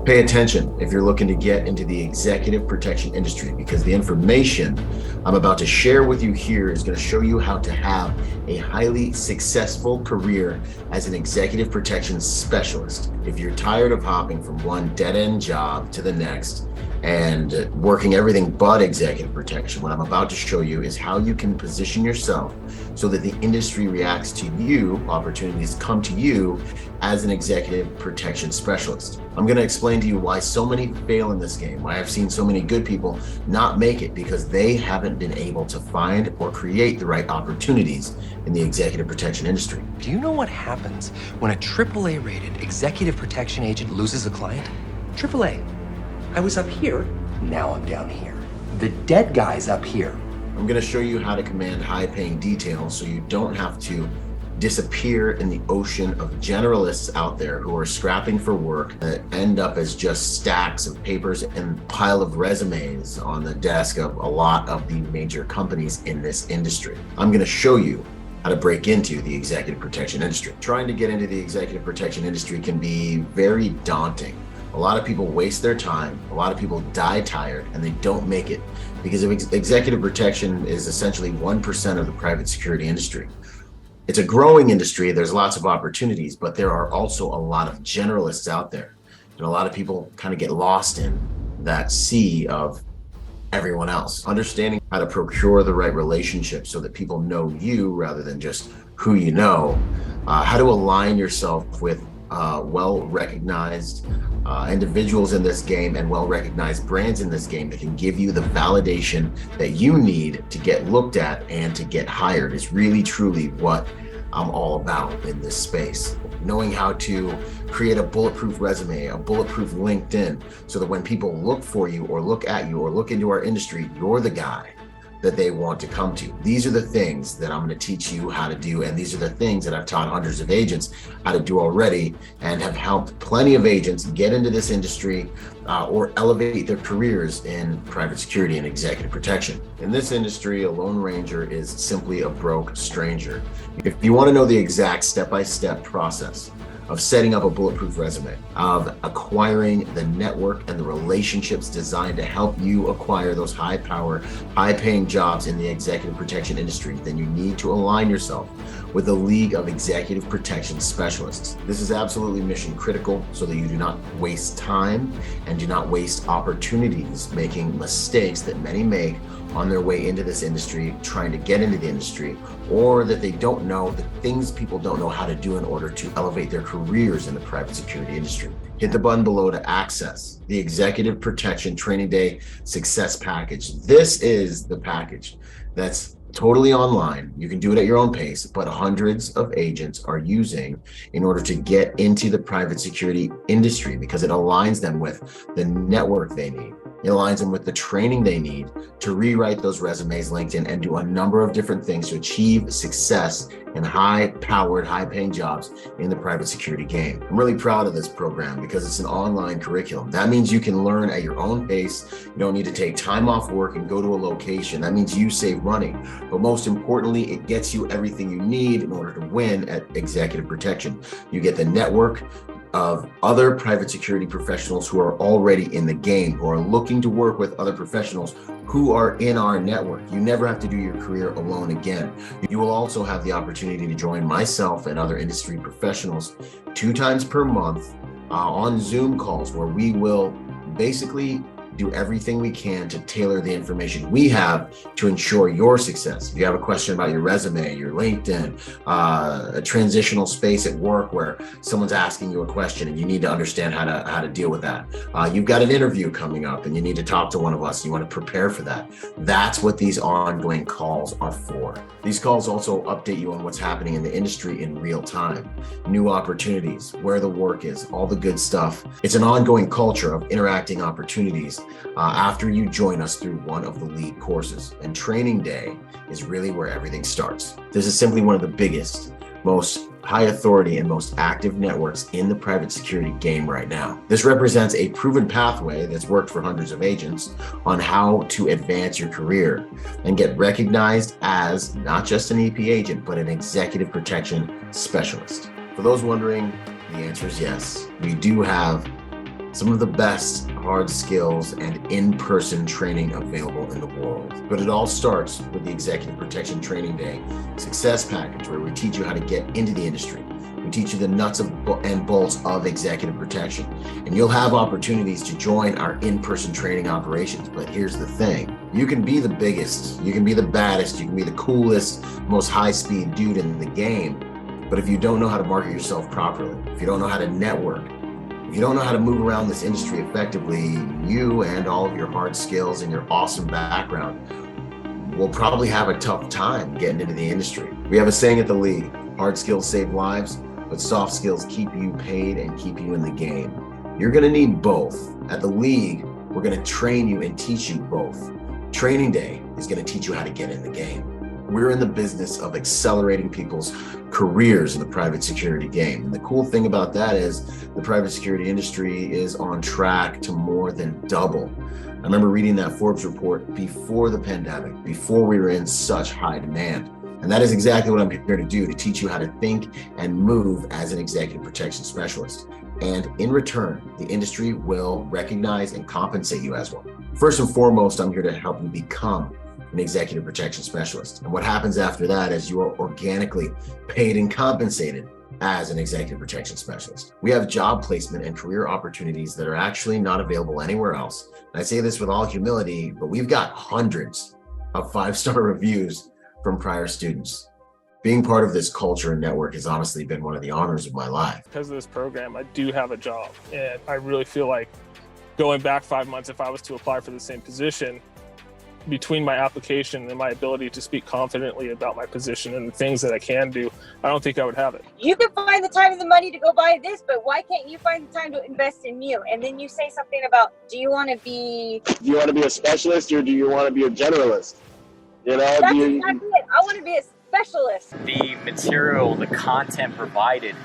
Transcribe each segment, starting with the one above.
Pay attention if you're looking to get into the executive protection industry, because the information I'm about to share with you here is going to show you how to have a highly successful career as an executive protection specialist. If you're tired of hopping from one dead-end job to the next and working everything but executive protection, what I'm about to show you is how you can position yourself so that the industry reacts to you, opportunities come to you as an executive protection specialist. I'm going to explain to you why so many fail in this game, why I've seen so many good people not make it because they haven't been able to find or create the right opportunities in the executive protection industry. Do you know what happens when a AAA rated executive protection agent loses a client? AAA. I was up here, now I'm down here. The dead guy's up here. I'm going to show you how to command high-paying details so you don't have to disappear in the ocean of generalists out there who are scrapping for work that end up as just stacks of papers and pile of resumes on the desk of a lot of the major companies in this industry. I'm going to show you how to break into the executive protection industry. Trying to get into the executive protection industry can be very daunting. A lot of people waste their time, a lot of people die tired, and they don't make it because executive protection is essentially 1% of the private security industry. It's a growing industry, there's lots of opportunities, but there are also a lot of generalists out there. And a lot of people kind of get lost in that sea of everyone else. Understanding how to procure the right relationships so that people know you rather than just who you know, how to align yourself with well-recognized individuals in this game and well-recognized brands in this game that can give you the validation that you need to get looked at and to get hired is really truly what I'm all about in this space. Knowing how to create a bulletproof resume, a bulletproof LinkedIn, so that when people look for you or look at you or look into our industry, you're the guy that they want to come to. These are the things that I'm going to teach you how to do. And these are the things that I've taught hundreds of agents how to do already and have helped plenty of agents get into this industry or elevate their careers in private security and executive protection. In this industry, a Lone Ranger is simply a broke stranger. If you want to know the exact step-by-step process of setting up a bulletproof resume, of acquiring the network and the relationships designed to help you acquire those high-power, high-paying jobs in the executive protection industry, then you need to align yourself with the League of Executive Protection Specialists. This is absolutely mission critical so that you do not waste time and do not waste opportunities making mistakes that many make on their way into this industry, trying to get into the industry, or that they don't know the things people don't know how to do in order to elevate their careers in the private security industry. Hit the button below to access the Executive Protection Training Day Success Package. This is the package that's totally online. You can do it at your own pace, but hundreds of agents are using in order to get into the private security industry because it aligns them with the network they need. It aligns them with the training they need to rewrite those resumes, LinkedIn, and do a number of different things to achieve success in high-powered, high-paying jobs in the private security game. I'm really proud of this program because it's an online curriculum. That means you can learn at your own pace. You don't need to take time off work and go to a location. That means you save money. But most importantly, it gets you everything you need in order to win at executive protection. You get the network of other private security professionals who are already in the game, who are looking to work with other professionals who are in our network. You never have to do your career alone again. You will also have the opportunity to join myself and other industry professionals 2 times per month on Zoom calls where we will basically do everything we can to tailor the information we have to ensure your success. If you have a question about your resume, your LinkedIn, a transitional space at work where someone's asking you a question and you need to understand how to deal with that. You've got an interview coming up and you need to talk to one of us. You want to prepare for that. That's what these ongoing calls are for. These calls also update you on what's happening in the industry in real time, new opportunities, where the work is, all the good stuff. It's an ongoing culture of interacting opportunities after you join us through one of the lead courses. And training day is really where everything starts. This is simply one of the biggest, most high authority and most active networks in the private security game right now. This represents a proven pathway that's worked for hundreds of agents on how to advance your career and get recognized as not just an EP agent, but an executive protection specialist. For those wondering, the answer is yes. We do have some of the best hard skills and in-person training available in the world. But it all starts with the Executive Protection Training Day Success Package, where we teach you how to get into the industry. We teach you the nuts and bolts of executive protection. And you'll have opportunities to join our in-person training operations. But here's the thing. You can be the biggest, you can be the baddest, you can be the coolest, most high-speed dude in the game. But if you don't know how to market yourself properly, if you don't know how to network, if you don't know how to move around this industry effectively, you and all of your hard skills and your awesome background will probably have a tough time getting into the industry. We have a saying at the league, hard skills save lives, but soft skills keep you paid and keep you in the game. You're gonna need both. At the league, we're gonna train you and teach you both. Training Day is gonna teach you how to get in the game. We're in the business of accelerating people's careers in the private security game. And the cool thing about that is the private security industry is on track to more than double. I remember reading that Forbes report before the pandemic, before we were in such high demand. And that is exactly what I'm here to do, to teach you how to think and move as an executive protection specialist. And in return, the industry will recognize and compensate you as one. First and foremost, I'm here to help you become an executive protection specialist. And what happens after that is you are organically paid and compensated as an executive protection specialist. We have job placement and career opportunities that are actually not available anywhere else. And I say this with all humility, but we've got hundreds of 5-star reviews from prior students. Being part of this culture and network has honestly been one of the honors of my life. Because of this program, I do have a job, and I really feel like going back 5 months, if I was to apply for the same position, between my application and my ability to speak confidently about my position and the things that I can do, I don't think I would have it. You can find the time and the money to go buy this, but why can't you find the time to invest in you? And then you say something about, do you want to be a specialist or do you want to be a generalist? You know, That's exactly it. I want to be a specialist. The material, the content provided,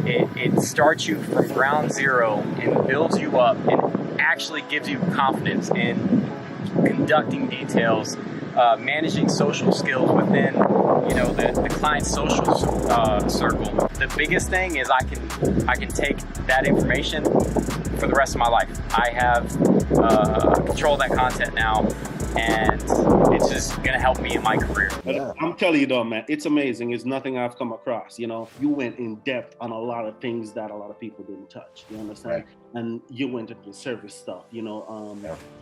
it starts you from ground zero and builds you up and actually gives you confidence in conducting details, managing social skills within, the client's social circle. The biggest thing is I can take that information for the rest of my life. I have control of that content now, and it's just gonna help me in my career. Yeah. I'm telling you though, man, it's amazing. It's nothing I've come across. You went in depth on a lot of things that a lot of people didn't touch. You understand? Right. And you went into the service stuff.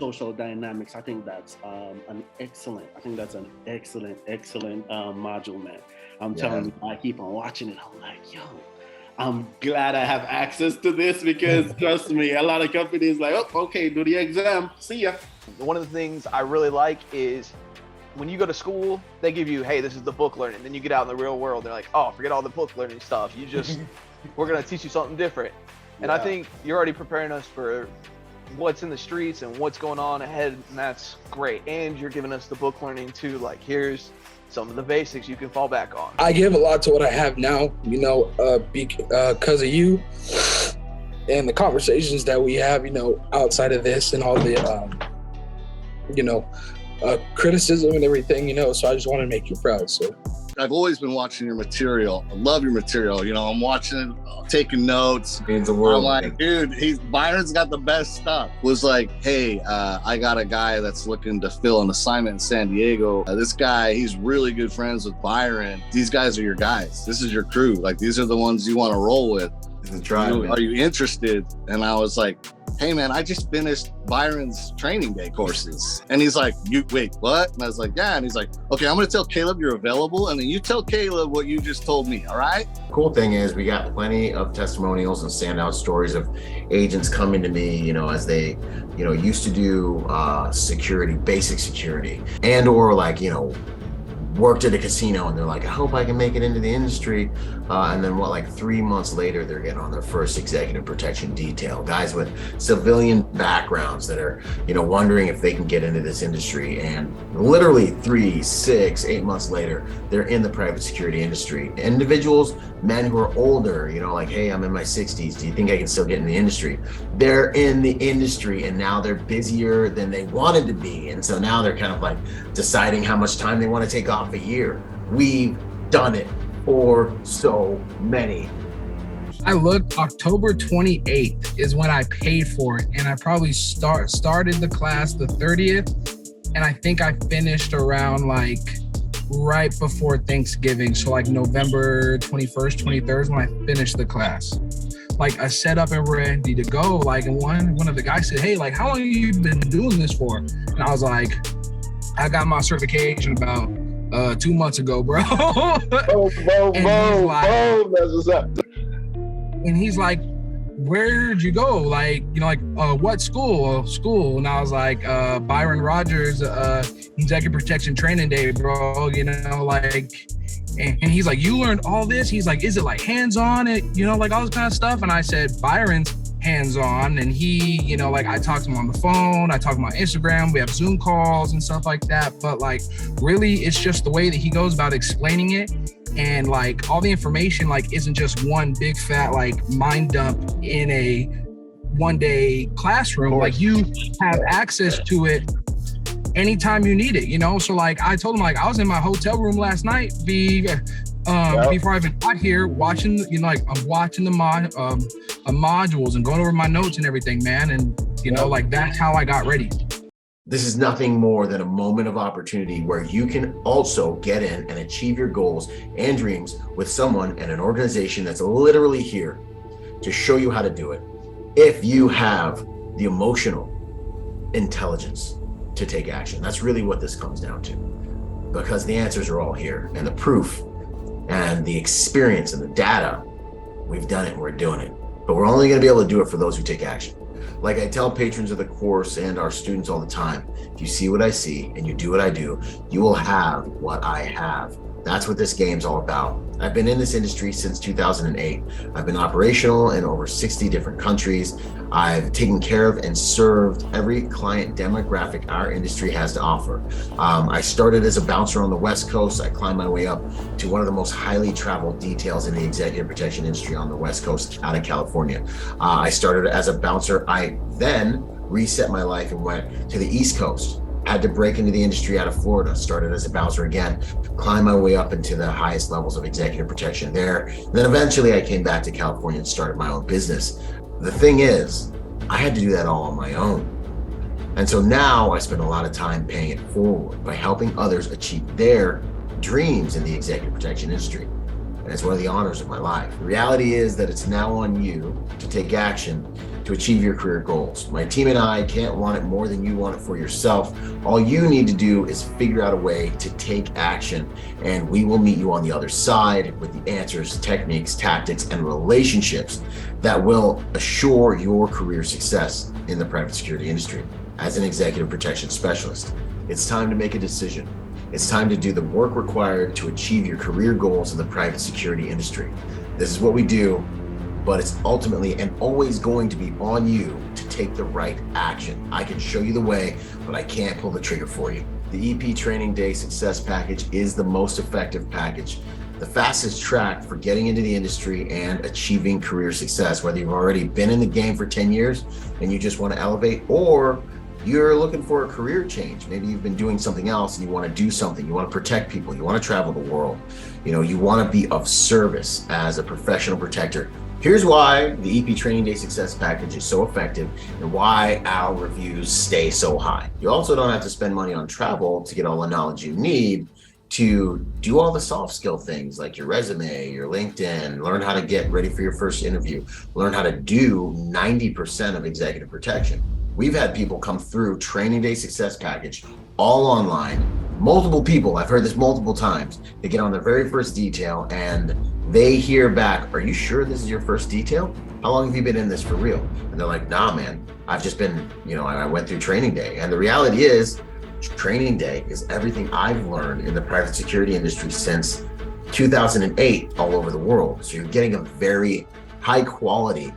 Social dynamics. I think that's an excellent module, man. I'm telling you, I keep on watching it. I'm like, yo, I'm glad I have access to this because trust me, a lot of companies like, oh, okay, do the exam, see ya. One of the things I really like is when you go to school, they give you, hey, this is the book learning. Then you get out in the real world, they're like, oh, forget all the book learning stuff. We're gonna teach you something different. And I think you're already preparing us for what's in the streets and what's going on ahead, and that's great. And you're giving us the book learning too, like here's some of the basics you can fall back on. I give a lot to what I have now, because of you and the conversations that we have, outside of this and all the, criticism and everything, so I just want to make you proud. So I've always been watching your material. I love your material. I'm watching it, taking notes. Means the world. I'm like, dude, Byron's got the best stuff. Was like, hey, I got a guy that's looking to fill an assignment in San Diego. This guy, he's really good friends with Byron. These guys are your guys. This is your crew. Like, these are the ones you want to roll with. Are you interested? And I was like, hey man, I just finished Byron's training day courses. And he's like, wait, what? And I was like, yeah. And he's like, okay, I'm gonna tell Caleb you're available, and then you tell Caleb what you just told me, all right? Cool thing is we got plenty of testimonials and standout stories of agents coming to me, as they, used to do security, basic security, and or like, worked at a casino and they're like, I hope I can make it into the industry. And then 3 months later, they're getting on their first executive protection detail. Guys with civilian backgrounds that are, wondering if they can get into this industry. And literally 3, 6, 8 months later, they're in the private security industry. Individuals, men who are older, like, hey, I'm in my 60s. Do you think I can still get in the industry? They're in the industry and now they're busier than they wanted to be. And so now they're kind of like deciding how much time they want to take off a year. We've done it for so many. I looked, October 28th is when I paid for it. And I probably started the class the 30th. And I think I finished around like right before Thanksgiving. So like November 21st, 23rd is when I finished the class. Like I set up and ready to go. Like, and one of the guys said, hey, like, how long have you been doing this for? And I was like, I got my certification about 2 months ago, bro. That's what's up. And he's like, where'd you go? Like, you know, like, what school? School. And I was like, Byron Rodgers, Executive Protection Training Day, bro. You know, like, and he's like, you learned all this? He's like, is it like hands-on? You know, like all this kind of stuff. And I said, Byron's hands-on. And he, you know, like I talked to him on the phone. I talked to him on Instagram. We have Zoom calls and stuff like that. But like, really, it's just the way that he goes about explaining it. And like all the information like isn't just one big fat like mind dump in a one-day classroom. Like you have access to it anytime you need it, you know? So like I told him, like I was in my hotel room last night before I even got here watching, you know, like I'm watching the modules and going over my notes and everything, man. And you know, like that's how I got ready. This is nothing more than a moment of opportunity where you can also get in and achieve your goals and dreams with someone and an organization that's literally here to show you how to do it. If you have the emotional intelligence to take action, that's really what this comes down to, because the answers are all here and the proof and the experience and the data. We've done it, we're doing it, but we're only going to be able to do it for those who take action. Like I tell patrons of the course and our students all the time, if you see what I see and you do what I do, you will have what I have. That's what this game's all about. I've been in this industry since 2008. I've been operational in over 60 different countries. I've taken care of and served every client demographic our industry has to offer. I started as a bouncer on the West Coast. I climbed my way up to one of the most highly traveled details in the executive protection industry on the West Coast out of California. I started as a bouncer. I then reset my life and went to the East Coast. Had to break into the industry out of Florida, started as a bouncer again, climbed my way up into the highest levels of executive protection there. And then eventually I came back to California and started my own business. The thing is, I had to do that all on my own. And so now I spend a lot of time paying it forward by helping others achieve their dreams in the executive protection industry. And it's one of the honors of my life. The reality is that it's now on you to take action to achieve your career goals. My team and I can't want it more than you want it for yourself. All you need to do is figure out a way to take action, and we will meet you on the other side with the answers, techniques, tactics, and relationships that will assure your career success in the private security industry. As an executive protection specialist, it's time to make a decision. It's time to do the work required to achieve your career goals in the private security industry. This is what we do, but it's ultimately and always going to be on you to take the right action. I can show you the way, but I can't pull the trigger for you. The EP Training Day Success Package is the most effective package, the fastest track for getting into the industry and achieving career success, whether you've already been in the game for 10 years and you just want to elevate, or you're looking for a career change. Maybe you've been doing something else and you want to do something. You want to protect people. You want to travel the world. You know, you want to be of service as a professional protector. Here's why the EP Training Day Success Package is so effective and why our reviews stay so high. You also don't have to spend money on travel to get all the knowledge you need to do all the soft skill things like your resume, your LinkedIn, learn how to get ready for your first interview, learn how to do 90% of executive protection. We've had people come through Training Day Success Package all online. Multiple people, I've heard this multiple times. They get on their very first detail and they hear back, are you sure this is your first detail? How long have you been in this for real? And they're like, nah, man, I've just been, I went through Training Day. And the reality is, Training Day is everything I've learned in the private security industry since 2008 all over the world. So you're getting a very high quality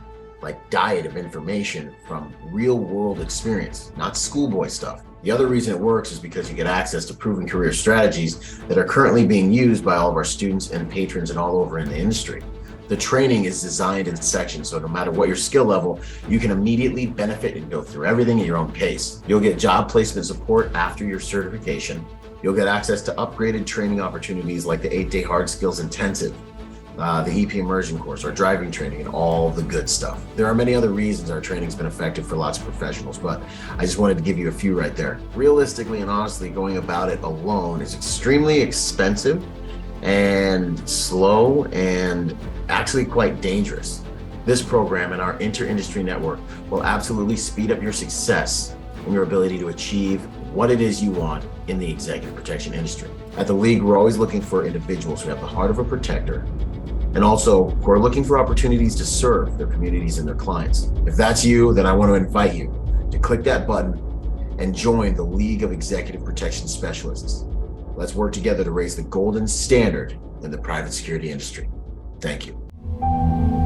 diet of information from real world experience, not schoolboy stuff. The other reason it works is because you get access to proven career strategies that are currently being used by all of our students and patrons and all over in the industry. The training is designed in sections, so no matter what your skill level, you can immediately benefit and go through everything at your own pace. You'll get job placement support after your certification. You'll get access to upgraded training opportunities like the 8-day hard skills intensive. the EP immersion course, our driving training, and all the good stuff. There are many other reasons our training's been effective for lots of professionals, but I just wanted to give you a few right there. Realistically and honestly, going about it alone is extremely expensive and slow and actually quite dangerous. This program and our inter-industry network will absolutely speed up your success and your ability to achieve what it is you want in the executive protection industry. At the League, we're always looking for individuals who have the heart of a protector and also who are looking for opportunities to serve their communities and their clients. If that's you, then I want to invite you to click that button and join the League of Executive Protection Specialists. Let's work together to raise the golden standard in the private security industry. Thank you.